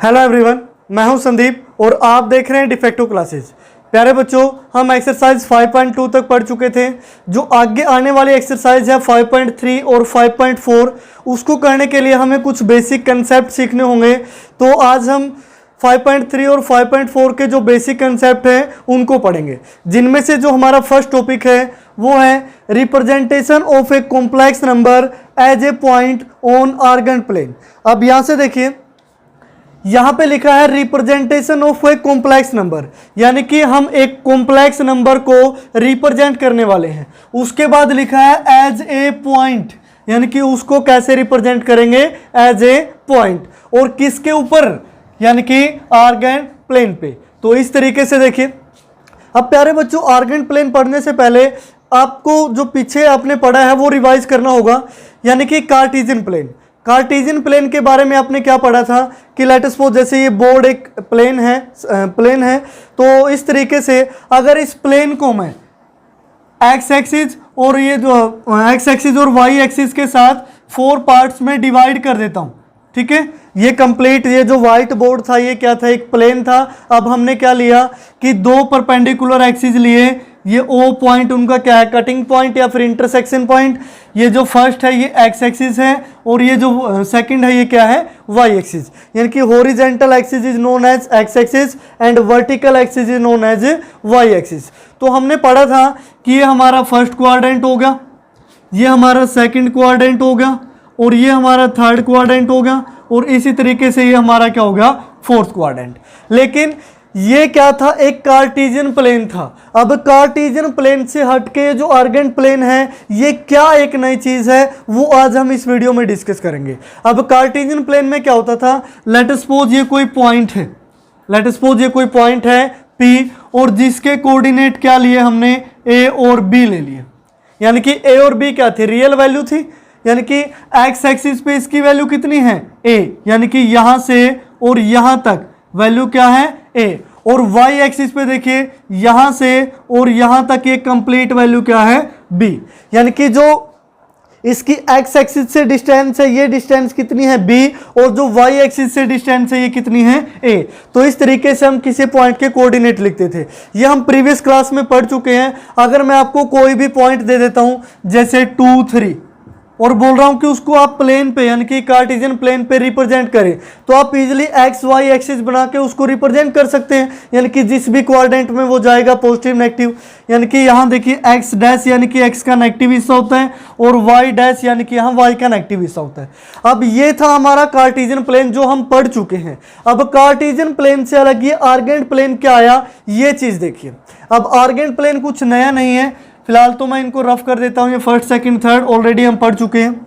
Hello everyone, मैं हूं संदीप और आप देख रहे हैं डिफेक्टिव क्लासेस। प्यारे बच्चों, हम एक्सरसाइज 5.2 तक पढ़ चुके थे। जो आगे आने वाली एक्सरसाइज है 5.3 और 5.4, उसको करने के लिए हमें कुछ बेसिक कंसेप्ट सीखने होंगे। तो आज हम 5.3 और 5.4 के जो बेसिक कंसेप्ट हैं उनको पढ़ेंगे, जिनमें से जो हमारा फर्स्ट टॉपिक है वो है representation of a complex number as a point on Argand plane. अब यहाँ से देखिए, यहाँ पे लिखा है representation of a complex number, यानी कि हम एक कॉम्प्लेक्स नंबर को रिप्रेजेंट करने वाले हैं। उसके बाद लिखा है एज ए पॉइंट, यानी कि उसको कैसे रिप्रेजेंट करेंगे, एज ए पॉइंट, और किसके ऊपर, यानी कि आर्गन प्लेन पे। तो इस तरीके से देखिए। अब प्यारे बच्चों, आर्गन प्लेन पढ़ने से पहले आपको जो पीछे आपने पढ़ा है वो रिवाइज करना होगा, यानी कि कार्टेशियन प्लेन। कार्टेशियन प्लेन के बारे में आपने क्या पढ़ा था कि लेट अस सपोज जैसे ये बोर्ड एक प्लेन है, तो इस तरीके से अगर इस प्लेन को मैं एक्स एक्सिस और ये जो एक्स एक्सिस और वाई एक्सिस के साथ 4 पार्ट्स में डिवाइड कर देता हूँ, ठीक है। ये कंप्लीट, ये जो व्हाइट बोर्ड था ये क्या था, एक प्लेन था। अब हमने क्या लिया कि 2 परपेंडिकुलर एक्सिस लिए। ये ओ पॉइंट उनका क्या है, कटिंग पॉइंट या फिर इंटरसेक्शन पॉइंट। ये जो फर्स्ट है ये एक्स एक्सिस है और ये जो सेकंड है ये क्या है, वाई एक्सिस। यानी कि horizontal axis is known as x axis and vertical axis is known as y axis. तो हमने पढ़ा था कि ये हमारा फर्स्ट क्वाड्रेंट हो गया, ये हमारा सेकंड क्वाड्रेंट हो गया और ये हमारा थर्ड क्वाड्रेंट हो गया, और इसी तरीके से ये हमारा क्या हो गया, फोर्थ क्वाड्रेंट। लेकिन ये क्या था, एक कार्टेशियन प्लेन था। अब कार्टेशियन प्लेन से हटके जो आर्गन प्लेन है ये क्या एक नई चीज है, वो आज हम इस वीडियो में डिस्कस करेंगे। अब कार्टेशियन प्लेन में क्या होता था, लेट सपोज ये कोई पॉइंट है, लेट सपोज ये कोई पॉइंट है P, और जिसके कोऑर्डिनेट क्या लिए हमने, A और B ले लिए। यानी कि A और B क्या थी, रियल वैल्यू थी। यानी कि एक्स एक्सिस पे इसकी वैल्यू कितनी है, A, यानी कि यहां से और यहां तक वैल्यू क्या है, A, और वाई एक्सिस पे देखिए यहां से और यहां तक ये कंप्लीट वैल्यू क्या है, B। यानी कि जो इसकी एक्स एक्सिस से डिस्टेंस है ये डिस्टेंस कितनी है, B, और जो वाई एक्सिस से डिस्टेंस है ये कितनी है, A। तो इस तरीके से हम किसी पॉइंट के कोऑर्डिनेट लिखते थे। ये हम प्रीवियस क्लास में पढ़ चुके हैं। अगर मैं आपको कोई भी पॉइंट दे देता हूं जैसे 2, 3 और बोल रहा हूं कि उसको आप प्लेन पे, यानी कि कार्टेशियन प्लेन पे रिप्रेजेंट करें, तो आप इजीली एक्स वाई एक्सिस बना के उसको रिप्रेजेंट कर सकते हैं। यानी कि जिस भी क्वाड्रेंट में वो जाएगा पॉजिटिव नेगेटिव। यानी कि यहाँ देखिए एक्स डैश यानी कि एक्स का नेगेटिव हिस्सा होता है और वाई डैश यानी कि यहाँ वाई का नेगेटिव हिस्सा होता है। अब ये था हमारा कार्टेशियन प्लेन जो हम पढ़ चुके हैं। अब कार्टेशियन प्लेन से अलग ये आर्गन प्लेन क्या आया, ये चीज देखिए। अब आर्गन प्लेन कुछ नया नहीं है, फिलहाल तो मैं इनको रफ कर देता हूं। ये फर्स्ट सेकंड थर्ड ऑलरेडी हम पढ़ चुके हैं।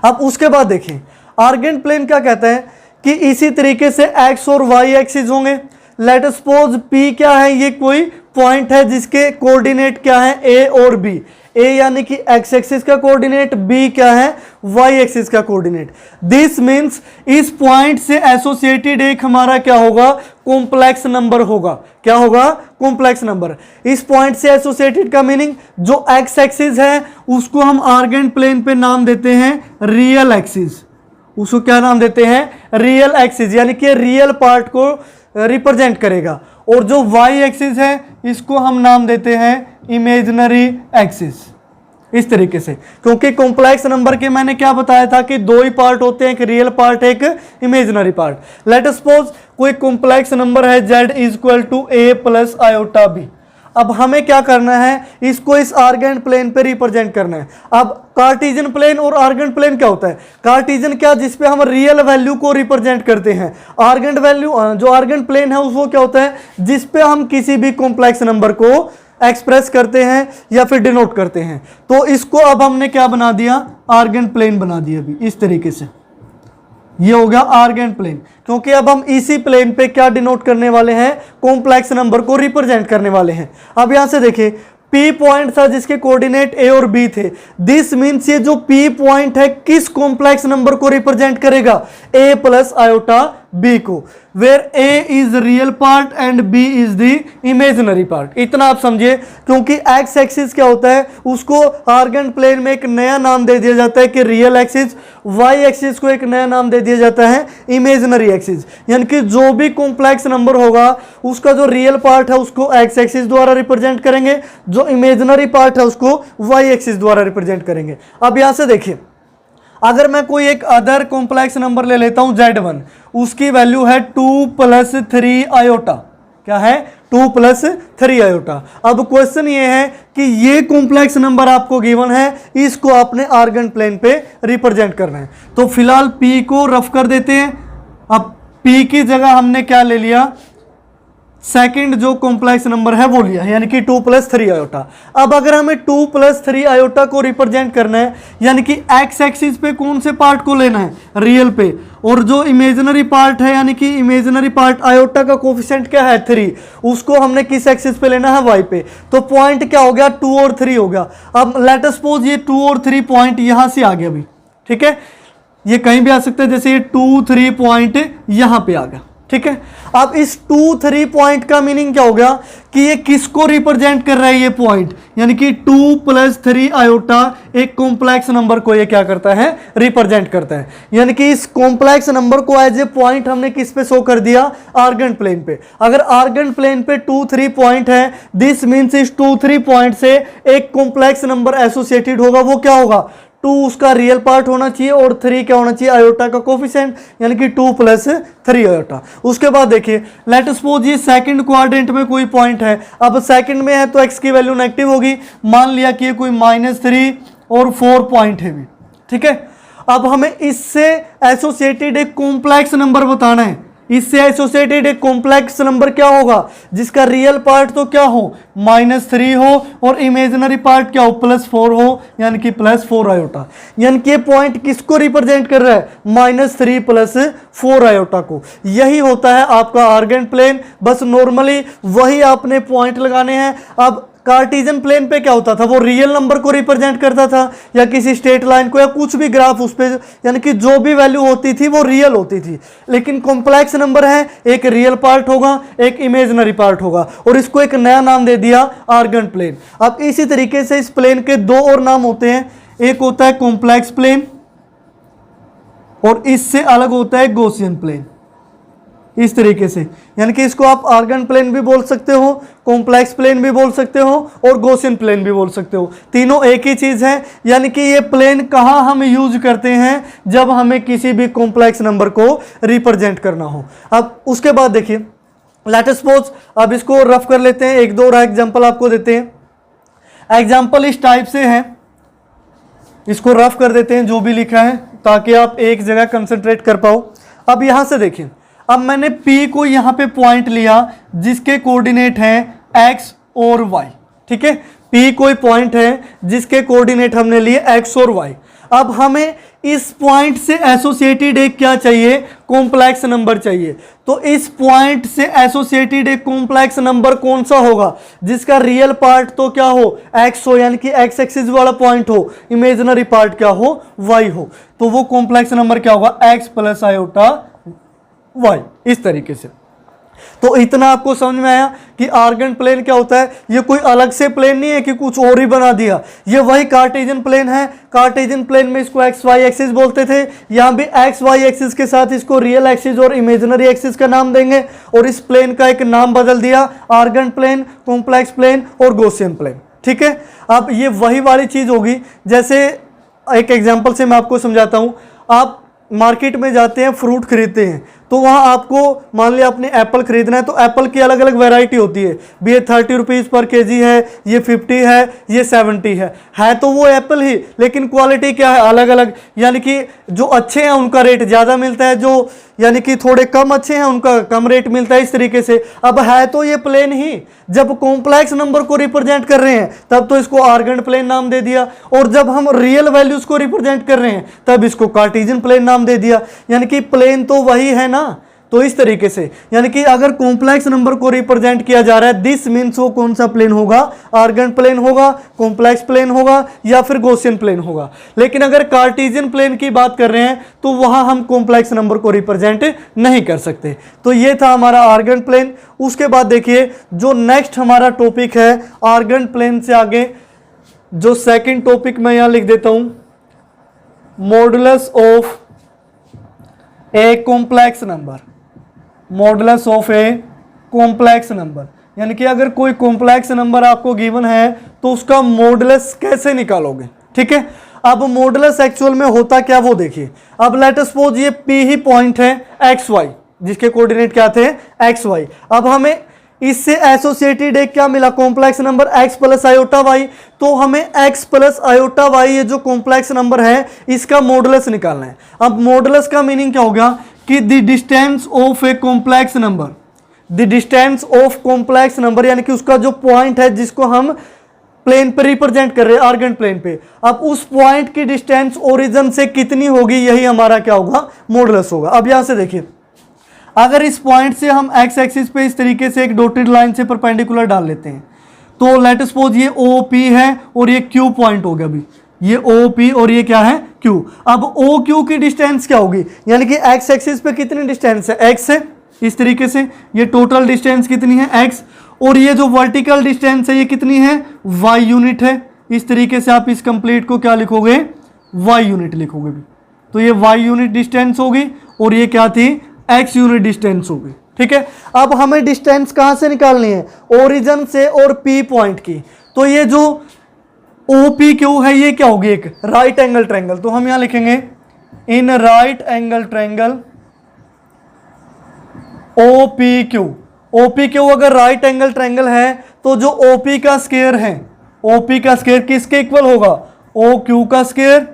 अब उसके बाद देखें आर्गन प्लेन क्या कहता है कि इसी तरीके से एक्स और वाई एक्सिस होंगे। लेट अस सपोज P क्या है, ये कोई पॉइंट है जिसके कोऑर्डिनेट क्या है, A और B। A यानी कि एक्स एक्सिस का कोऑर्डिनेट, B क्या है, वाई एक्सिस का कोऑर्डिनेट। दिस मींस इस पॉइंट से एसोसिएटेड एक हमारा क्या होगा, कॉम्प्लेक्स नंबर होगा। क्या होगा, कॉम्प्लेक्स नंबर। इस पॉइंट से एसोसिएटेड का मीनिंग जो एक्स एक्सिस है उसको हम आर्गन प्लेन पे नाम देते हैं रियल एक्सिस। उसको क्या नाम देते हैं, रियल एक्सिस, यानी कि रियल पार्ट को रिप्रेजेंट करेगा। और जो वाई एक्सिस है इसको हम नाम देते हैं इमेजिनरी एक्सिस। इस तरीके से, क्योंकि कॉम्प्लेक्स नंबर के मैंने क्या बताया था कि 2 ही पार्ट होते हैं, एक रियल पार्ट एक imaginary part. Let us suppose कोई कॉम्प्लेक्स नंबर है z equal to a plus iota b। अब हमें क्या करना है, इसको इस आर्गन प्लेन पे रिप्रेजेंट करना है। अब कार्टेशियन प्लेन और आर्गन प्लेन क्या होता है, कार्टेशियन क्या, जिसपे हम रियल वैल्यू को रिप्रेजेंट करते हैं। आर्गन वैल्यू जो आर्गन प्लेन है उसको क्या होता है, जिसपे हम किसी भी कॉम्प्लेक्स नंबर को एक्सप्रेस करते हैं या फिर डिनोट करते हैं। तो इसको अब हमने क्या बना दिया, आर्गन प्लेन बना दिया। अभी इस तरीके से ये हो गया आर्गन प्लेन, क्योंकि अब हम इसी प्लेन पे क्या डिनोट करने वाले हैं, कॉम्प्लेक्स नंबर को रिप्रेजेंट करने वाले हैं। अब यहां से देखिए P पॉइंट था जिसके कोऑर्डिनेट A और B थे। दिस मीन्स ये जो P पॉइंट है किस कॉम्प्लेक्स नंबर को रिप्रेजेंट करेगा, A प्लस आयोटा बी को, where A is real part and B is the imaginary part. इतना आप समझिए, क्योंकि एक्स एक्सिस क्या होता है, उसको आर्गन प्लेन में एक नया नाम दे दिया जाता है कि रियल एक्सिस, वाई एक्सिस को एक नया नाम दे दिया जाता है इमेजिनरी एक्सिस। यानी कि जो भी कॉम्प्लेक्स नंबर होगा उसका जो रियल पार्ट है उसको एक्स एक्सिस द्वारा रिप्रेजेंट करेंगे, जो इमेजिनरी पार्ट है उसको वाई एक्सिस द्वारा रिप्रेजेंट करेंगे। अब यहां से देखिए, अगर मैं कोई एक अदर कॉम्प्लेक्स नंबर ले लेता हूं Z1, उसकी वैल्यू है 2 + 3 आयोटा। क्या है? 2 + 3 आयोटा। अब क्वेश्चन ये है कि ये कॉम्प्लेक्स नंबर आपको गिवन है, इसको आपने आर्गन प्लेन पे रिप्रेजेंट करना है। तो फिलहाल P को रफ कर देते हैं। अब P की जगह हमने क्या ले लिया, सेकंड जो कॉम्प्लेक्स नंबर है वो लिया, यानी कि 2 + 3 आयोटा। अब अगर हमें 2 + 3 आयोटा को रिप्रेजेंट करना है, यानी कि एक्स एक्सिस पे कौन से पार्ट को लेना है, रियल पे, और जो इमेजिनरी पार्ट है, यानी कि इमेजिनरी पार्ट आयोटा का कोफिशिएंट क्या है 3, उसको हमने किस एक्सिस पे लेना है, वाई पे। तो पॉइंट क्या हो गया, 2 और 3 हो गया। अब लेट अस सपोज ये 2 और 3 पॉइंट यहां से आ गया अभी, ठीक है, ये कहीं भी आ सकता है, जैसे ये 2, 3 पॉइंट यहां पे आ गया, ठीक है। अब इस 2, 3 पॉइंट का मीनिंग क्या हो गया कि ये किसको रिप्रेजेंट कर रहा है, ये पॉइंट, यानी कि 2 + 3 आयोटा एक कॉम्प्लेक्स नंबर को ये क्या करता है, रिप्रेजेंट करता है। यानी कि इस कॉम्प्लेक्स नंबर को एज ए पॉइंट हमने किस पे शो कर दिया, आर्गन प्लेन पे। अगर आर्गन प्लेन पे 2, 3 पॉइंट है, दिस मीन्स इस 2, 3 पॉइंट से एक कॉम्प्लेक्स नंबर एसोसिएटेड होगा। वो क्या होगा, 2 उसका रियल पार्ट होना चाहिए और 3 क्या होना चाहिए, आयोटा का कोफिशिएंट, यानी कि 2 + 3 आयोटा। उसके बाद देखिए, लेट सपोज ये सेकंड क्वाड्रेंट में कोई पॉइंट है। अब सेकंड में है तो x की वैल्यू नेगेटिव होगी, मान लिया कि ये कोई -3 और 4 पॉइंट है भी, ठीक है। अब हमें इससे एसोसिएटेड एक कॉम्प्लेक्स नंबर बताना है। इससे एसोसिएटेड एक कॉम्प्लेक्स नंबर क्या होगा, जिसका रियल पार्ट तो क्या हो, -3 हो और इमेजिनरी पार्ट क्या हो, +4 हो, यानी कि +4 आयोटा। यानी कि ये पॉइंट किसको रिप्रेजेंट कर रहा है, -3 + 4 आयोटा को। यही होता है आपका आर्गन प्लेन। बस नॉर्मली वही आपने पॉइंट लगाने हैं। अब कार्टेशियन प्लेन पे क्या होता था, वो रियल नंबर को रिप्रेजेंट करता था, या किसी स्ट्रेट लाइन को, या कुछ भी ग्राफ उस पे, यानी कि जो भी वैल्यू होती थी वो रियल होती थी। लेकिन कॉम्प्लेक्स नंबर है, एक रियल पार्ट होगा, एक इमेजिनरी पार्ट होगा, और इसको एक नया नाम दे दिया आर्गन प्लेन। अब इसी तरीके से इस प्लेन के 2 और नाम होते हैं, एक होता है कॉम्प्लेक्स प्लेन और इससे अलग होता है गॉसियन प्लेन। इस तरीके से, यानी कि इसको आप आर्गन प्लेन भी बोल सकते हो, कॉम्प्लेक्स प्लेन भी बोल सकते हो और गॉसियन प्लेन भी बोल सकते हो। तीनों एक ही चीज है। यानी कि ये प्लेन कहाँ हम यूज करते हैं, जब हमें किसी भी कॉम्प्लेक्स नंबर को रिप्रेजेंट करना हो। अब उसके बाद देखिए, लेट अस सपोज, अब इसको रफ कर लेते हैं, 1-2 और एग्जाम्पल आपको देते हैं। एग्जाम्पल इस टाइप से है, इसको रफ कर देते हैं जो भी लिखा है, ताकि आप एक जगह कंसंट्रेट कर पाओ। अब यहां से देखिए, अब मैंने P को यहां पे पॉइंट लिया जिसके कोऑर्डिनेट हैं x और y, ठीक है। P कोई पॉइंट है जिसके कोऑर्डिनेट हमने लिए x और y। अब हमें इस पॉइंट से एसोसिएटेड एक क्या चाहिए, कॉम्प्लेक्स नंबर चाहिए। तो इस पॉइंट से एसोसिएटेड एक कॉम्प्लेक्स नंबर कौन सा होगा, जिसका रियल पार्ट तो क्या हो, x हो, यानी कि x एक्सिस वाला पॉइंट हो, इमेजिनरी पार्ट क्या हो, y हो। तो वो कॉम्प्लेक्स नंबर क्या होगा, x + आयोटा y। इस तरीके से तो इतना आपको समझ में आया कि आर्गन प्लेन क्या होता है। ये कोई अलग से प्लेन नहीं है कि कुछ और ही बना दिया, ये वही कार्टेशियन प्लेन है। कार्टेशियन प्लेन में इसको एक्स वाई एक्सिस बोलते थे, यहाँ भी एक्स वाई एक्सिस के साथ इसको रियल एक्सिस और इमेजिनरी एक्सिस का नाम देंगे, और इस प्लेन का एक नाम बदल दिया, आर्गन प्लेन, कॉम्प्लेक्स प्लेन और गॉसियन प्लेन, ठीक है। अब ये वही वाली चीज होगी, जैसे एक एग्जाम्पल से मैं आपको समझाता हूँ। आप मार्केट में जाते हैं, फ्रूट खरीदते हैं, तो वहाँ आपको मान लिया आपने एप्पल खरीदना है, तो एप्पल की अलग अलग वैरायटी होती है, भी ये 30 रुपीज़ पर केजी है, ये 50 है, ये 70 है तो वो एप्पल ही, लेकिन क्वालिटी क्या है, अलग अलग। यानी कि जो अच्छे हैं उनका रेट ज़्यादा मिलता है, जो यानी कि थोड़े कम अच्छे हैं उनका कम रेट मिलता है, इस तरीके से। अब है तो ये प्लेन ही, जब कॉम्प्लेक्स नंबर को रिप्रेजेंट कर रहे हैं तब तो इसको आर्गन प्लेन नाम दे दिया, और जब हम रियल वैल्यूज को रिप्रेजेंट कर रहे हैं तब इसको कार्टेशियन प्लेन नाम दे दिया। यानी कि प्लेन तो वही है ना, तो इस तरीके से, यानी कि अगर कॉम्प्लेक्स नंबर को रिप्रेजेंट किया जा रहा है, दिस मीन्स वो कौन सा प्लेन होगा, आर्गन प्लेन होगा, कॉम्प्लेक्स प्लेन होगा या फिर गॉसियन प्लेन होगा। लेकिन अगर कार्टेशियन प्लेन की बात कर रहे हैं तो वहां हम कॉम्प्लेक्स नंबर को रिप्रेजेंट नहीं कर सकते। तो ये था हमारा आर्गन प्लेन। उसके बाद देखिए जो नेक्स्ट हमारा टॉपिक है आर्गन प्लेन से आगे, जो सेकंड टॉपिक मैं यहां लिख देता हूं, modulus of a complex number. Modulus of a complex number, यानी कि अगर कोई कॉम्प्लेक्स नंबर आपको गिवन है तो उसका मॉडुलस कैसे निकालोगे। ठीक है, अब मॉडुलस एक्चुअल में होता क्या वो देखिए। अब लेट अस सपोज ये पी ही पॉइंट है एक्स वाई, जिसके कोऑर्डिनेट क्या थे एक्स वाई। अब हमें इससे एसोसिएटेड एक क्या मिला, complex number x plus iota y. तो हमें x प्लस आयोटा वाई ये जो कॉम्प्लेक्स नंबर है इसका मॉडुलस निकालना है। अब मॉडुलस का मीनिंग क्या होगा कि the distance of a complex number, the distance of complex number, यानी कि उसका जो पॉइंट है जिसको हम प्लेन पे रिप्रेजेंट कर रहे हैं, आर्गन प्लेन पे, अब उस पॉइंट की डिस्टेंस ओरिजिन से कितनी होगी, यही हमारा क्या होगा, मॉडुलस होगा। अब यहां से देखिए, अगर इस पॉइंट से हम एक्स एक्सिस पे इस तरीके से एक डॉटेड लाइन से परपेंडिकुलर डाल लेते हैं, तो लेट सपोज ये ओ पी है और ये क्यू पॉइंट हो गया। अभी ये ओ पी और ये क्या है क्यू। अब ओ क्यू की डिस्टेंस क्या होगी, यानी कि एक्स एक्सिस पे कितनी डिस्टेंस है, एक्स है, इस तरीके से ये टोटल डिस्टेंस कितनी है एक्स, और ये जो वर्टिकल डिस्टेंस है ये कितनी है वाई यूनिट है। इस तरीके से आप इस कंप्लीट को क्या लिखोगे, वाई यूनिट लिखोगे भी। तो ये वाई यूनिट डिस्टेंस होगी और ये क्या थी, एक्स यूनिट डिस्टेंस होगी। ठीक है, अब हमें डिस्टेंस कहां से निकालनी है, ओरिजिन से और पी पॉइंट की। तो ये जो ओ पी क्यू है ये क्या होगी, एक राइट एंगल ट्रायंगल। तो हम यहां लिखेंगे in right angle triangle O P Q. O P Q अगर राइट एंगल ट्रायंगल है तो जो ओ पी का स्क्वायर है, ओ पी का स्क्वायर किसके इक्वल होगा, ओ क्यू का स्क्वायर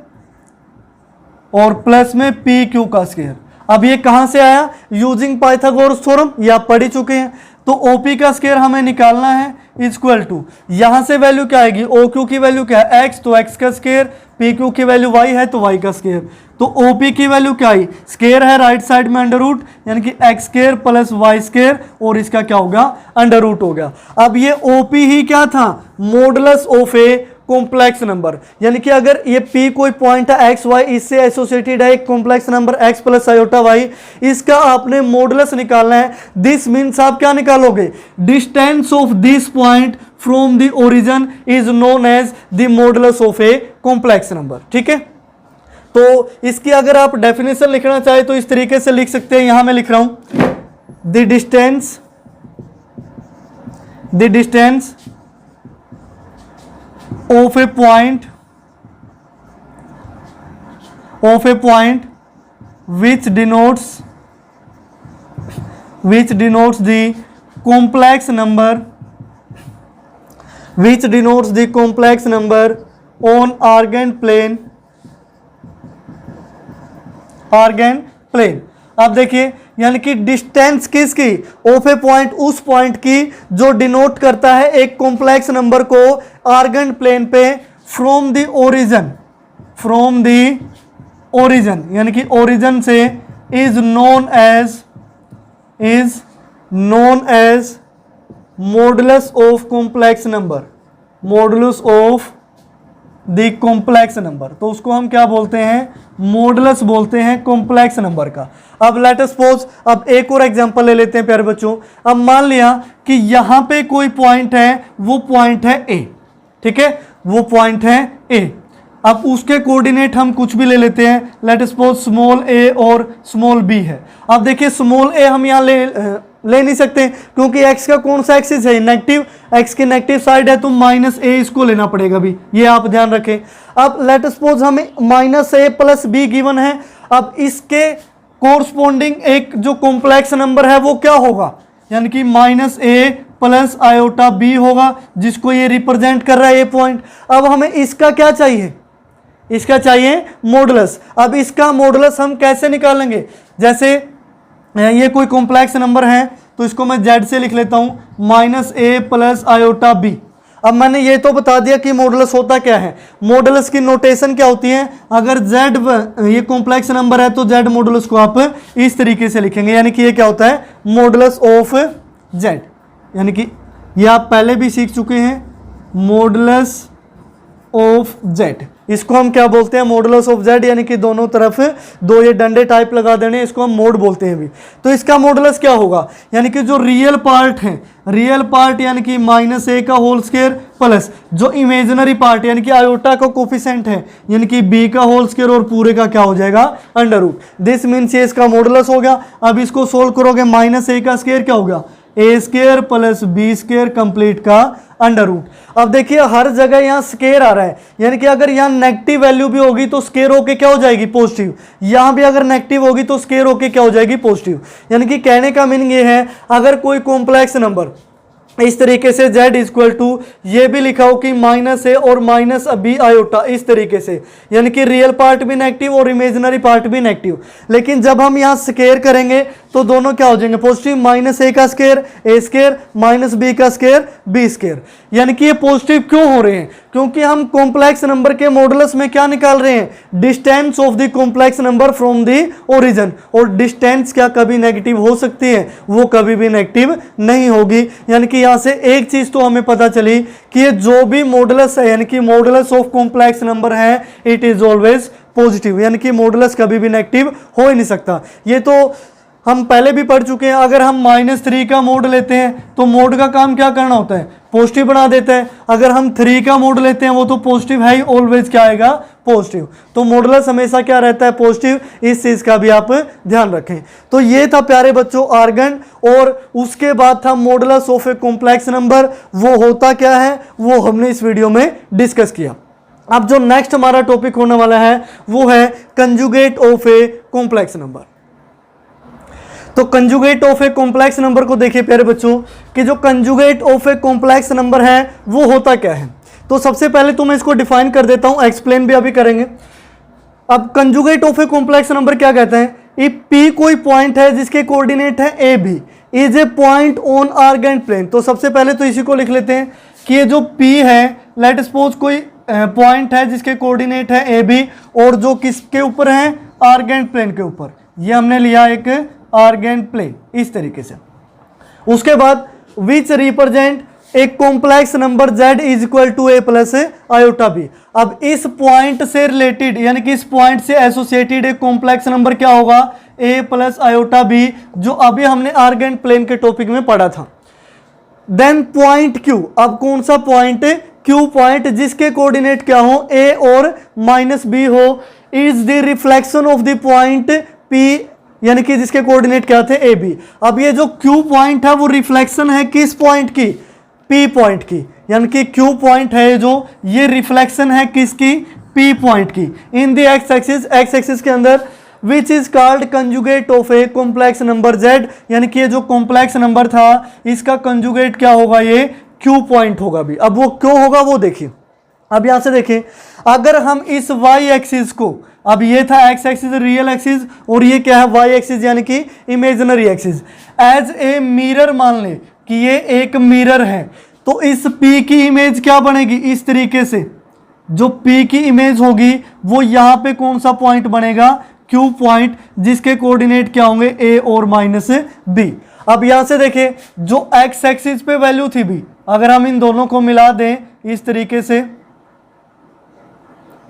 और प्लस में पी क्यू का स्क्वायर। अब ये कहां से आया, यूजिंग पाइथागोरस थ्योरम, ये आप पढ़ ही चुके हैं। तो ओपी का स्क्वायर हमें निकालना है इक्वल टू, यहां से वैल्यू क्या आएगी, ओ क्यू की वैल्यू क्या है एक्स, तो एक्स का स्क्वायर, पी क्यू की वैल्यू वाई है तो वाई का स्क्वायर। तो ओपी की वैल्यू क्या आई, स्क्वायर है राइट साइड में अंडर रूट, यानी कि x square plus y square और इसका क्या होगा अंडर रूट हो गया। अब ये ओपी ही क्या था, modulus of a complex number, यानी कि अगर ये P कोई पॉइंट है एक्स वाई, इससे एसोसिएटेड है एक complex number x plus iota y, इसका आपने मॉडुलस निकालना है। दिस मीन्स आप क्या निकालोगे, distance of this point from the origin is known as the modulus of a complex number. ठीक है, तो इसकी अगर आप डेफिनेशन लिखना चाहे तो इस तरीके से लिख सकते हैं, यहां मैं लिख रहा हूं the distance of a point which denotes the complex number on argand plane। अब देखिए, यानी कि डिस्टेंस किसकी, ऑफ ए पॉइंट, उस पॉइंट की जो डिनोट करता है एक कॉम्प्लेक्स नंबर को आर्गन प्लेन पे फ्रॉम द ओरिजिन, यानी कि ओरिजिन से is known as modulus of complex number, modulus of the complex number. तो उसको हम क्या बोलते हैं, मॉडुलस बोलते हैं कॉम्प्लेक्स नंबर का। अब लेट अस सपोज, अब एक और एग्जांपल ले लेते हैं प्यारे बच्चों। अब मान लिया कि यहां पे कोई पॉइंट है, वो पॉइंट है ए। ठीक है, वो पॉइंट है ए। अब उसके कोऑर्डिनेट हम कुछ भी ले लेते हैं, लेट अस सपोज स्मॉल ए और स्मॉल बी है। अब देखिए स्मॉल ए हम यहां ले नहीं सकते क्योंकि x का कौन सा एक्सिस है, नेगेटिव, x की नेगेटिव साइड है तो माइनस ए इसको लेना पड़ेगा भी, ये आप ध्यान रखें। अब लेट सपोज हमें minus A plus be given है। अब इसके कोरस्पोंडिंग एक जो कॉम्प्लेक्स नंबर है वो क्या होगा, यानी कि माइनस ए प्लस आयोटा बी होगा, जिसको ये रिप्रेजेंट कर रहा है ये पॉइंट। अब हमें इसका क्या चाहिए, इसका चाहिए मॉडुलस। अब इसका मॉडुलस हम कैसे निकालेंगे, जैसे ये कोई कॉम्प्लेक्स नंबर है तो इसको मैं z से लिख लेता हूं, माइनस ए प्लस आयोटा बी। अब मैंने ये तो बता दिया कि मॉडुलस होता क्या है। मॉडुलस की नोटेशन क्या होती है, अगर z ये कॉम्प्लेक्स नंबर है तो z मॉडुलस को आप इस तरीके से लिखेंगे, यानी कि ये क्या होता है, मॉडुलस ऑफ z, यानी कि ये आप पहले भी सीख चुके हैं, मॉडुलस ऑफ z। इसको हम क्या बोलते हैं, मॉडुलस ऑफ z, यानी कि दोनों तरफ दो ये डंडे टाइप लगा देने, इसको हम मोड बोलते हैं भी। तो इसका मॉडुलस क्या होगा, यानी कि जो रियल पार्ट है, रियल पार्ट यानी कि -a का होल स्क्वायर प्लस जो इमेजिनरी पार्ट यानी कि आयोटा का कोफिशिएंट है यानी कि b का होल स्क्वायर और पूरे का क्या हो जाएगा, अंडर रूट। दिस मीन्स ये इसका मॉडुलस हो गया। अब इसको सोल्व करोगे, -a का स्क्वायर क्या होगा, a square plus b square complete का अंडर रूट। अब देखिए हर जगह यहाँ स्केयर आ रहा है, यानी कि अगर यहाँ नेगेटिव वैल्यू भी होगी तो स्केयर होके क्या हो जाएगी, पॉजिटिव। यहाँ भी अगर नेगेटिव होगी तो स्केयर होके क्या हो जाएगी, पॉजिटिव। यानी कि कहने का मीनिंग ये है, अगर कोई कॉम्प्लेक्स नंबर इस तरीके से z इक्वल टू ये भी लिखा हो कि -a और -b आयोटा, इस तरीके से, यानी कि रियल पार्ट भी नेगेटिव और इमेजिनरी पार्ट भी नेगेटिव। लेकिन जब हम यहाँ स्क्वायर करेंगे तो दोनों क्या हो जाएंगे, पॉजिटिव, -a का स्क्वायर a स्क्वायर -b का स्क्वायर b स्क्वायर। यानी कि ये पॉजिटिव क्यों हो रहे हैं, क्योंकि हम कॉम्प्लेक्स नंबर के मॉडुलस में क्या निकाल रहे हैं, distance of the complex number from the origin. और डिस्टेंस क्या कभी नेगेटिव हो सकती है, वो कभी भी नेगेटिव नहीं होगी। यानी कि यहाँ से एक चीज तो हमें पता चली कि ये जो भी मॉडुलस है, यानी कि मॉडुलस ऑफ कॉम्प्लेक्स नंबर है, इट इज ऑलवेज पॉजिटिव, यानी कि मॉडुलस कभी भी नेगेटिव हो ही नहीं सकता। ये तो हम पहले भी पढ़ चुके हैं। अगर हम -3 का मोड लेते हैं तो मोड का काम क्या करना होता है, पॉजिटिव बना देता है। अगर हम 3 का मोड लेते हैं वो तो पॉजिटिव है ही, ऑलवेज क्या आएगा, पॉजिटिव। तो मॉडुलस हमेशा क्या रहता है, पॉजिटिव। इस चीज का भी आप ध्यान रखें। तो ये था प्यारे बच्चों आर्गन, और उसके बाद था modulus of a complex number. वो होता क्या है वो हमने इस वीडियो में डिस्कस किया। अब जो नेक्स्ट हमारा टॉपिक होने वाला है वो है conjugate of a complex number. तो conjugate of a complex number को देखिए प्यारे बच्चों कि जो conjugate of a complex number है वो होता क्या है। तो सबसे पहले तो मैं इसको डिफाइन कर देता हूं, एक्सप्लेन भी अभी करेंगे। अब conjugate of a complex number क्या कहते हैं, इफ p कोई पॉइंट है जिसके कोऑर्डिनेट है a b is a point on Argand plane. तो सबसे पहले तो इसी को लिख लेते हैं कि ये जो p है, लेट सपोज कोई पॉइंट है जिसके कोऑर्डिनेट है ए बी और जो किसके ऊपर है, आर्गेंट प्लेन के ऊपर। ये हमने लिया एक आर्गेंट प्लेन इस तरीके से। उसके बाद विच रिप्रेजेंट एक complex number z is equal to a plus iota b। अब इस पॉइंट से रिलेटेड यानी कि इस पॉइंट से एसोसिएटेड एक कॉम्प्लेक्स नंबर क्या होगा, a प्लस आयोटा b, जो अभी हमने आर्गेंट प्लेन के टॉपिक में पढ़ा था। देन पॉइंट q, अब कौन सा पॉइंट, q पॉइंट जिसके कोऑर्डिनेट क्या हो, a और -b हो, is the reflection of the point p, यानी कि जिसके कोऑर्डिनेट क्या थे, ए बी। अब ये जो Q पॉइंट है वो रिफ्लेक्शन है किस पॉइंट की, P पॉइंट की। यानी कि Q पॉइंट है जो, ये रिफ्लेक्शन है किसकी, P पॉइंट की in the x axis, x axis के अंदर, which is called conjugate of a complex number Z। यानी कि ये जो कॉम्प्लेक्स नंबर था इसका कंजुगेट क्या होगा, ये Q पॉइंट होगा भी। अब वो क्यों होगा वो देखिए। अब यहां से देखें, अगर हम इस y एक्सिस को, अब ये था x एक्सिस रियल एक्सिस और ये क्या है y एक्सिस यानी कि imaginary axis, as a mirror मान ले कि ये एक मिरर है, तो इस p की इमेज क्या बनेगी, इस तरीके से जो p की इमेज होगी वो यहाँ पे कौन सा पॉइंट बनेगा, q पॉइंट, जिसके कोऑर्डिनेट क्या होंगे a और -b। अब यहां से देखें जो x एक्सिस पे वैल्यू थी b, अगर हम इन दोनों को मिला दें इस तरीके से,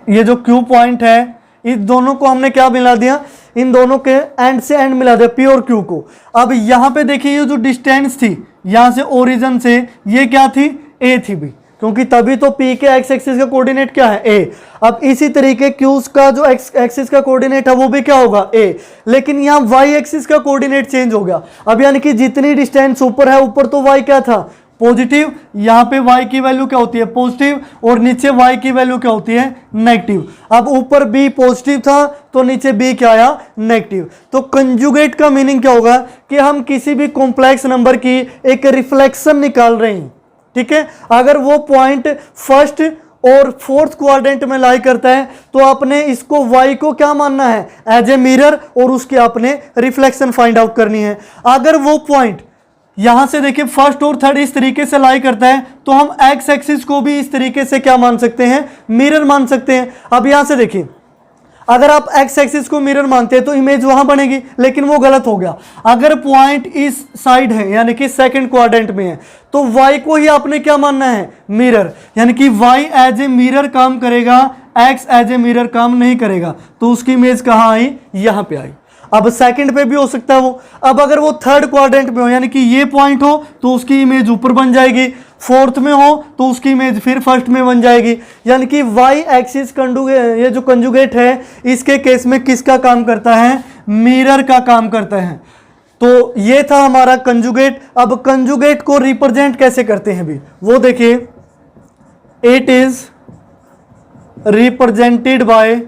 ये जो Q पॉइंट है इस दोनों को हमने क्या मिला दिया, इन दोनों के एंड से एंड मिला दिया, P और Q को। अब यहाँ पे देखिए ये जो डिस्टेंस थी यहाँ से ओरिजिन से, ये क्या थी, A थी भी, क्योंकि तभी तो P के एक्स एक्सिस का कोऑर्डिनेट क्या है, A। अब इसी तरीके Q का जो एक्स एक्सिस का कोऑर्डिनेट है वो भी क्या होगा, A। लेकिन यहाँ Y एक्सिस का कोऑर्डिनेट चेंज हो गया। अब यानी कि जितनी डिस्टेंस ऊपर है, ऊपर तो Y क्या था, पॉजिटिव, यहाँ पे y की वैल्यू क्या होती है, पॉजिटिव, और नीचे y की वैल्यू क्या होती है, नेगेटिव। अब ऊपर b पॉजिटिव था तो नीचे b क्या आया, नेगेटिव। तो कंजुगेट का मीनिंग क्या होगा कि हम किसी भी कॉम्प्लेक्स नंबर की एक रिफ्लेक्शन निकाल रहे हैं, ठीक है। अगर वो पॉइंट फर्स्ट और फोर्थ क्वाड्रेंट में लाई करता है तो आपने इसको y को क्या मानना है, एज ए मिरर, और उसकी आपने रिफ्लेक्शन फाइंड आउट करनी है। अगर वो पॉइंट यहां से देखिए फर्स्ट और थर्ड इस तरीके से लाई करता है, तो हम एक्स एक्सिस को भी इस तरीके से क्या मान सकते हैं, मिरर मान सकते हैं। अब यहां से देखिए अगर आप एक्स एक्सिस को मिरर मानते हैं तो इमेज वहां बनेगी, लेकिन वो गलत हो गया। अगर पॉइंट इस साइड है यानी कि सेकंड क्वाड्रेंट में है, तो वाई को ही आपने क्या मानना है, मिरर, यानी कि वाई एज ए मिरर काम करेगा, एक्स एज ए मिरर काम नहीं करेगा। तो उसकी इमेज कहां आई, यहां पे आई। अब सेकंड पे भी हो सकता है वो। अब अगर वो थर्ड क्वाड्रेंट में हो यानी कि ये पॉइंट हो तो उसकी इमेज ऊपर बन जाएगी, फोर्थ में हो तो उसकी इमेज फिर फर्स्ट में बन जाएगी। यानी कि वाई एक्सिस कंजुगेट, ये जो कंजुगेट है इसके केस में किसका काम करता है, मिरर का काम करता है। तो ये था हमारा कंजुगेट। अब कंजुगेट को रिप्रेजेंट कैसे करते हैं भी वो देखिए, it is represented by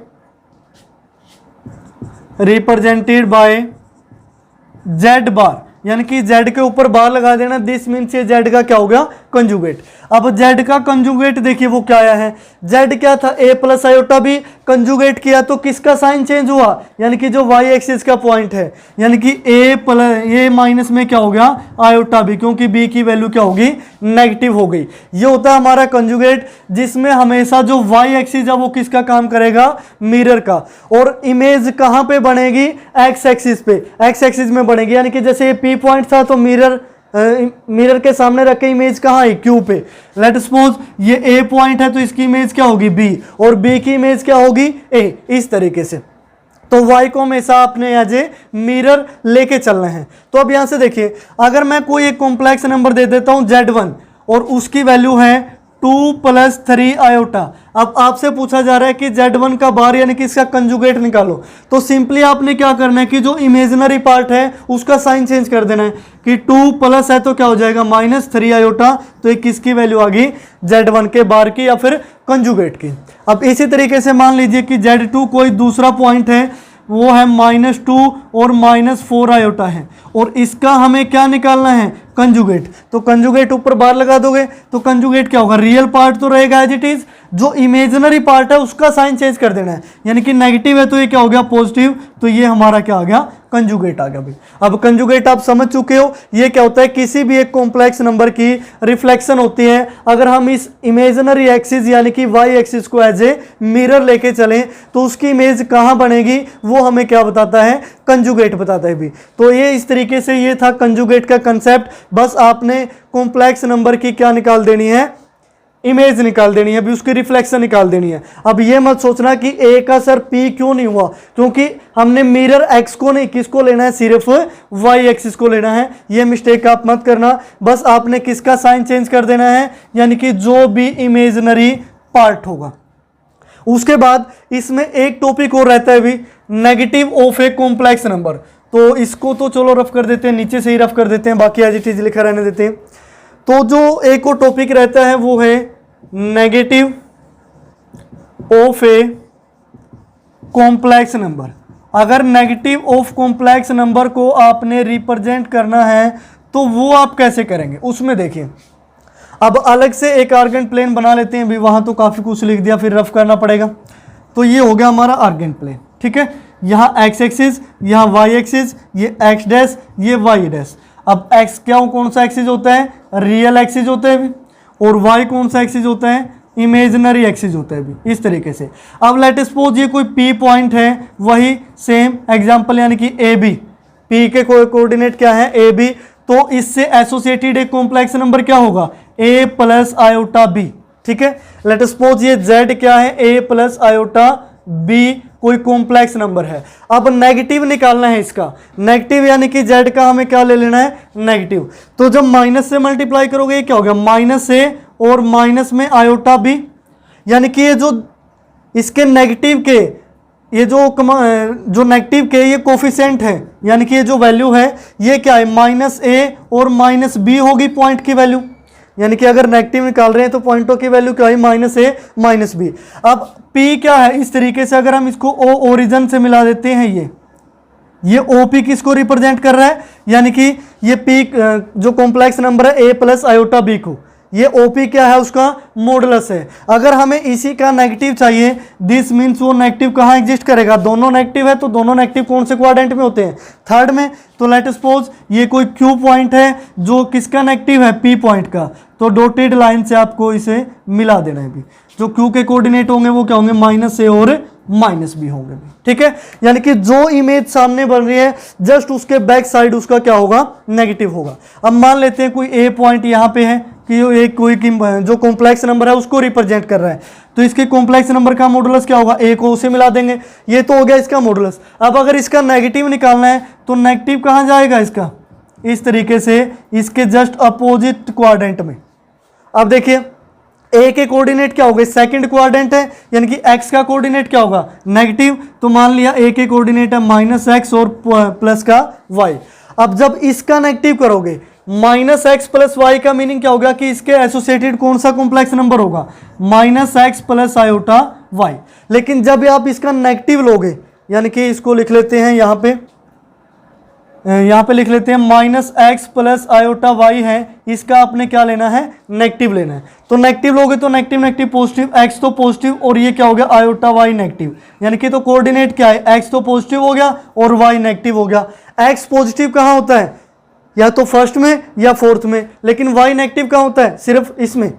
Z bar, यानी कि जेड के ऊपर बार लगा देना। दिस मीन्स ये जेड का क्या हो गया, कंजुगेट। अब जेड का कंजुगेट देखिए वो क्या आया है, जेड क्या था, ए प्लस आयोटा भी कंजुगेट किया तो किसका साइन चेंज हुआ, यानी कि जो वाई एक्सिस का पॉइंट है, यानी कि ए प्लस ए माइनस में क्या हो गया, आयोटा भी, क्योंकि बी की वैल्यू क्या होगी, नेगेटिव हो गई। ये होता है हमारा कंजुगेट, जिसमें हमेशा जो वाई एक्सिस है वो किसका काम करेगा, मिरर का। और इमेज कहां पे बनेगी, एक्स एक्सिस पे, एक्स एक्सिस में बनेगी। यानी कि जैसे ये पी पॉइंट था तो मिरर के सामने रख के इमेज कहां है, क्यू पे। लेट सपोज ये ए पॉइंट है तो इसकी इमेज क्या होगी, बी, और बी की इमेज क्या होगी, ए। इस तरीके से तो y को हमेशा आपने एज ए मिरर लेके चलना है। तो अब यहां से देखिए अगर मैं कोई एक कॉम्प्लेक्स नंबर दे देता हूं Z1 और उसकी वैल्यू है 2 + 3 आयोटा। अब आपसे पूछा जा रहा है कि Z1 का बार यानी कि इसका कंजुगेट निकालो, तो सिंपली आपने क्या करना है कि जो इमेजिनरी पार्ट है उसका साइन चेंज कर देना है कि 2 प्लस है तो क्या हो जाएगा, -3 आयोटा। तो एक किसकी वैल्यू आ गई, Z1 के बार की या फिर कंजुगेट की। अब इसी तरीके से मान लीजिए कि Z2 कोई दूसरा पॉइंट है, वो है -2 और -4 आयोटा है, और इसका हमें क्या निकालना है, कंजुगेट। तो कंजुगेट ऊपर बार लगा दोगे तो कंजुगेट क्या होगा, रियल पार्ट तो रहेगा एज इट इज, जो इमेजिनरी पार्ट है उसका साइन चेंज कर देना है, यानी कि नेगेटिव है तो ये क्या हो गया, पॉजिटिव। तो ये हमारा क्या आ गया, कंजुगेट आ गया भाई। अब कंजुगेट आप समझ चुके हो, ये क्या होता है, किसी भी एक कॉम्प्लेक्स नंबर की रिफ्लेक्शन होती है। अगर हम इस इमेजिनरी एक्सिस यानी कि वाई एक्सिस को एज ए मिरर लेके चलें तो उसकी इमेज कहां बनेगी, वो हमें क्या बताता है, कंजुगेट बताता है भी। तो ये इस तरीके से ये था कंजुगेट का कंसेप्ट। बस आपने कॉम्प्लेक्स नंबर की क्या निकाल देनी है, इमेज निकाल देनी है, अभी उसकी रिफ्लेक्शन निकाल देनी है। अब ये मत सोचना कि ए का सर पी क्यों नहीं हुआ, क्योंकि हमने मिरर एक्स को नहीं, किसको लेना है, सिर्फ वाई एक्सिस को लेना है। ये मिस्टेक आप मत करना, बस आपने किसका साइन चेंज कर देना है, यानी कि जो भी इमेजिनरी पार्ट होगा। उसके बाद इसमें एक टॉपिक और रहता है भी, negative of a complex number. तो इसको तो चलो रफ कर देते हैं, नीचे से ही रफ कर देते हैं, बाकी एज इट इज लिखा रहने देते हैं। तो जो एक और टॉपिक रहता है वो है negative of a complex number. अगर नेगेटिव ऑफ कॉम्प्लेक्स नंबर को आपने रिप्रेजेंट करना है तो वो आप कैसे करेंगे, उसमें देखिए। अब अलग से एक आर्गेंट प्लेन बना लेते हैं भी, वहां तो काफी कुछ लिख दिया, फिर रफ करना पड़ेगा। तो ये हो गया हमारा आर्गेंट प्लेन, ठीक है। यहाँ एक्स एक्सिस, यहाँ वाई एक्सिस, ये एक्स डैश, ये वाई डैश। अब एक्स क्या कौन सा एक्सिस होता है, रियल एक्सिस होता है भी, और वाई कौन सा एक्सिस होता है, इमेजिनरी एक्सिस होता है भी, इस तरीके से। अब लेट सपोज ये कोई पी पॉइंट है, वही सेम एग्जांपल यानी कि ए बी, पी के कोऑर्डिनेट क्या है, ए बी। तो इससे एसोसिएटेड एक कॉम्प्लेक्स नंबर क्या होगा, ए प्लस आयोटा बी, ठीक है। लेट सपोज ये जेड क्या है, ए प्लस आयोटा बी कोई कॉम्प्लेक्स नंबर है। अब नेगेटिव निकालना है इसका, नेगेटिव यानी कि जेड का हमें क्या ले लेना है, नेगेटिव। तो जब माइनस से मल्टीप्लाई करोगे ये क्या हो गया, माइनस ए और माइनस में आयोटा बी, यानी कि ये जो इसके नेगेटिव के ये जो नेगेटिव के ये कोफिशिएंट है, यानी कि ये जो वैल्यू है ये क्या है, -a और -b होगी पॉइंट की वैल्यू। यानी कि अगर नेगेटिव निकाल रहे हैं तो पॉइंटों की वैल्यू क्या है, -a -b। अब p क्या है, इस तरीके से अगर हम इसको o ओरिजिन से मिला देते हैं, ये OP किसको रिप्रेजेंट कर रहा है, यानी कि ये p जो कॉम्प्लेक्स नंबर है a प्लस आयोटा b को, ये ओपी क्या है, उसका मॉडुलस है। अगर हमें इसी का नेगेटिव चाहिए, दिस मीन्स वो नेगेटिव कहाँ एग्जिस्ट करेगा, दोनों नेगेटिव है तो दोनों नेगेटिव कौन से क्वाड्रेंट में होते हैं, थर्ड में। तो लेट सपोज ये कोई क्यू पॉइंट है जो किसका नेगेटिव है, पी पॉइंट का, तो डॉटेड लाइन से आपको इसे मिला देना है भी। जो क्यू के कोऑर्डिनेट होंगे वो क्या होंगे, -a और -b होंगे भी, ठीक है। यानी कि जो इमेज सामने बन रही है जस्ट उसके बैक साइड उसका क्या होगा, नेगेटिव होगा। अब मान लेते हैं कोई ए पॉइंट यहाँ पे है कि एक कोई जो कॉम्प्लेक्स नंबर है उसको रिप्रेजेंट कर रहा है, तो इसके कॉम्प्लेक्स नंबर का मॉडुलस क्या होगा, ए को उसे मिला देंगे, ये तो हो गया इसका मॉडुलस। अब अगर इसका नेगेटिव निकालना है तो नेगेटिव कहाँ जाएगा इसका, इस तरीके से इसके जस्ट अपोजिट क्वाड्रेंट में। अब देखिए ए के कोऑर्डिनेट क्या होगा, सेकंड क्वाड्रेंट है, यानी कि एक्स का कोऑर्डिनेट क्या होगा, नेगेटिव। तो मान लिया ए के कोऑर्डिनेट है -x और प्लस का y। अब जब इसका नेगेटिव करोगे, -x प्लस y का मीनिंग क्या होगा कि इसके एसोसिएटेड कौन सा कॉम्प्लेक्स नंबर होगा, -x प्लस आयोटा y। लेकिन जब आप इसका नेगेटिव लोगे, यानी कि इसको लिख लेते हैं यहाँ पे लिख लेते हैं -x प्लस आयोटा y है, इसका आपने क्या लेना है, नेगेटिव लेना है। तो नेगेटिव लोगे तो नेगेटिव नेगेटिव पॉजिटिव, x तो पॉजिटिव और ये क्या हो गया, आयोटा y नेगेटिव। यानी कि तो कोऑर्डिनेट क्या है, x तो पॉजिटिव हो गया और y नेगेटिव हो गया। x पॉजिटिव कहाँ होता है, या तो फर्स्ट में या फोर्थ में, लेकिन y नेगेटिव कहाँ होता है, सिर्फ इसमें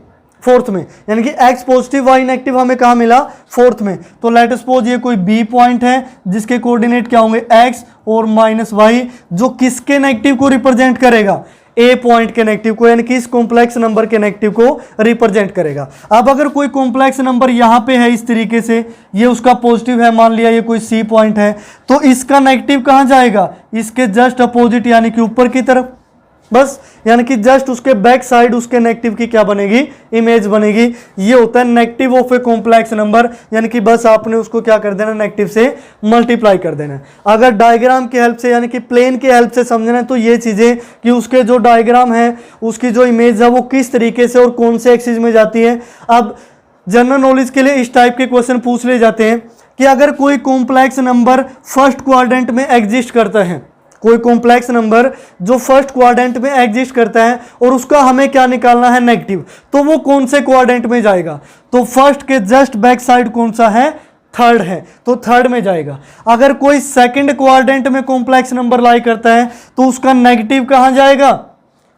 फोर्थ में। यानी कि x पॉजिटिव y नेगेटिव हमें कहाँ मिला, फोर्थ में। तो लेट सपोज ये कोई b पॉइंट है जिसके कोऑर्डिनेट क्या होंगे, x और -y, जो किसके नेगेटिव को रिप्रेजेंट करेगा, ए पॉइंट के नेगेटिव को, यानी कि इस कॉम्प्लेक्स नंबर के नेगेटिव को रिप्रेजेंट करेगा। अब अगर कोई कॉम्प्लेक्स नंबर यहाँ पे है इस तरीके से, ये उसका पॉजिटिव है, मान लिया ये कोई सी पॉइंट है, तो इसका नेगेटिव कहाँ जाएगा, इसके जस्ट अपोजिट, यानी कि ऊपर की तरफ, बस। यानी कि जस्ट उसके बैक साइड उसके नेगेटिव की क्या बनेगी, इमेज बनेगी। ये होता है negative of a complex number, यानी कि बस आपने उसको क्या कर देना, नेगेटिव से मल्टीप्लाई कर देना है। अगर डायग्राम की हेल्प से, यानी कि प्लेन की हेल्प से समझना है तो ये चीजें कि उसके जो डायग्राम है, उसकी जो इमेज है वो किस तरीके से और कौन से एक्सिस में जाती है। अब जनरल नॉलेज के लिए इस टाइप के क्वेश्चन पूछ ले जाते हैं कि अगर कोई कॉम्प्लेक्स नंबर फर्स्ट क्वाड्रेंट में एग्जिस्ट करता है, कोई कॉम्प्लेक्स नंबर जो फर्स्ट क्वाड्रेंट में एग्जिस्ट करता है और उसका हमें क्या निकालना है, नेगेटिव, तो वो कौन से क्वाड्रेंट में जाएगा, तो फर्स्ट के जस्ट बैक साइड कौन सा है, थर्ड है, तो थर्ड में जाएगा। अगर कोई सेकंड क्वाड्रेंट में कॉम्प्लेक्स नंबर लाई करता है तो उसका नेगेटिव कहां जाएगा,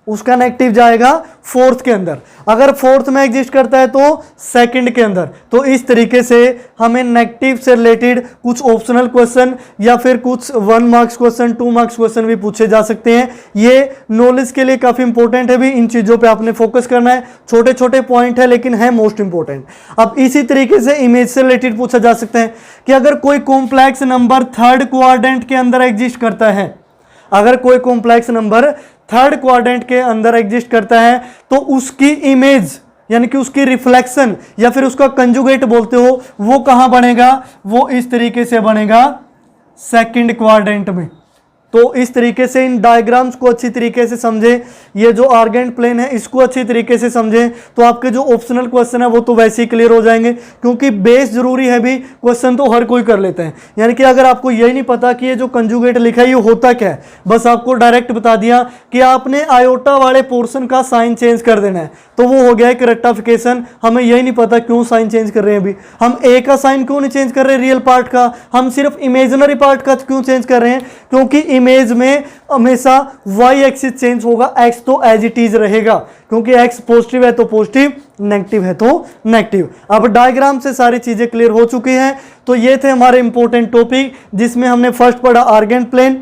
उसका नेगेटिव जाएगा फोर्थ के अंदर। अगर फोर्थ में एग्जिस्ट करता है तो सेकंड के अंदर। तो इस तरीके से हमें नेगेटिव से रिलेटेड कुछ ऑप्शनल क्वेश्चन या फिर कुछ 1 मार्क्स क्वेश्चन, 2 मार्क्स क्वेश्चन भी पूछे जा सकते हैं। ये नॉलेज के लिए काफी इंपॉर्टेंट है भी, इन चीजों पे आपने फोकस करना है। छोटे छोटे पॉइंट है लेकिन है मोस्ट इंपॉर्टेंट। अब इसी तरीके से इमेज से रिलेटेड पूछा जा सकता है कि अगर कोई कॉम्प्लेक्स नंबर थर्ड क्वाड्रेंट के अंदर एग्जिस्ट करता है, अगर कोई कॉम्प्लेक्स नंबर थर्ड क्वाड्रेंट के अंदर एग्जिस्ट करता है तो उसकी इमेज यानी कि उसकी रिफ्लेक्शन या फिर उसका कंजुगेट बोलते हो, वो कहां बनेगा, वो इस तरीके से बनेगा सेकंड क्वाड्रेंट में। तो इस तरीके से इन डायग्राम्स को अच्छी तरीके से समझें, ये जो आर्गेंट प्लेन है इसको अच्छी तरीके से समझें, तो आपके जो ऑप्शनल क्वेश्चन है वो तो वैसे ही क्लियर हो जाएंगे, क्योंकि बेस जरूरी है भी, क्वेश्चन तो हर कोई कर लेता है। यानी कि अगर आपको यही नहीं पता कि ये जो कंजुगेट लिखा है ये होता क्या है, बस आपको डायरेक्ट बता दिया कि आपने आयोटा वाले पोर्शन का साइन चेंज कर देना है, तो वो हो गया एक रेक्टिफिकेशन। हमें यही नहीं पता क्यों साइन चेंज कर रहे हैं, अभी हम ए का साइन क्यों नहीं चेंज कर रहे रियल पार्ट का, हम सिर्फ इमेजिनरी पार्ट का क्यों चेंज कर रहे हैं, क्योंकि इमेज में हमेशा वाई एक्सिस चेंज होगा, एक्स तो एज इट इज रहेगा, क्योंकि एक्स पॉजिटिव है तो पॉजिटिव, नेगेटिव है तो नेगेटिव। अब डायग्राम से सारी चीजें क्लियर हो चुकी हैं। तो ये थे हमारे इंपॉर्टेंट टॉपिक, जिसमें हमने फर्स्ट पढ़ा आर्गेंट प्लेन,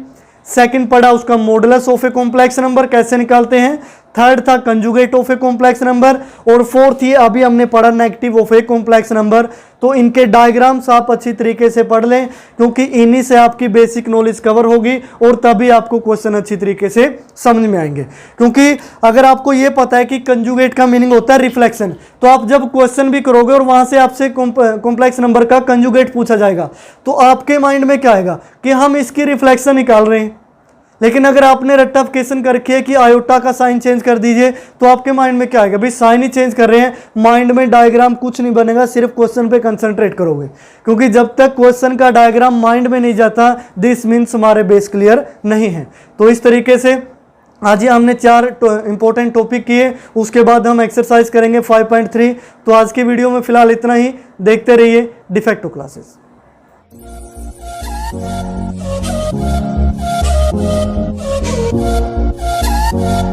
सेकंड पढ़ा उसका modulus of a complex number कैसे निकालते हैं, थर्ड था conjugate of a complex number, और फोर्थ ये अभी हमने पढ़ा negative of a complex number. तो इनके डायग्राम्स आप अच्छी तरीके से पढ़ लें, क्योंकि इन्हीं से आपकी बेसिक नॉलेज कवर होगी और तभी आपको क्वेश्चन अच्छी तरीके से समझ में आएंगे। क्योंकि अगर आपको ये पता है कि कंजुगेट का मीनिंग होता है रिफ्लेक्शन, तो आप जब क्वेश्चन भी करोगे और वहां से आपसे कॉम्प्लेक्स नंबर का कंजुगेट पूछा जाएगा तो आपके माइंड में क्या आएगा कि हम इसकी रिफ्लेक्शन निकाल रहे हैं। लेकिन अगर आपने रेक्टिफिकेशन करके है कि आयोटा का साइन चेंज कर दीजिए, तो आपके माइंड में क्या आएगा, भाई साइन ही चेंज कर रहे हैं, माइंड में डायग्राम कुछ नहीं बनेगा, सिर्फ क्वेश्चन पे कंसंट्रेट करोगे। क्योंकि जब तक क्वेश्चन का डायग्राम माइंड में नहीं जाता, दिस मीन्स हमारे बेस क्लियर नहीं है। तो इस तरीके से आज ही हमने 4 इंपॉर्टेंट टॉपिक किए, उसके बाद हम एक्सरसाइज करेंगे 5.3। तो आज की वीडियो में फिलहाल इतना ही। देखते रहिए de facto classes. We'll be right back.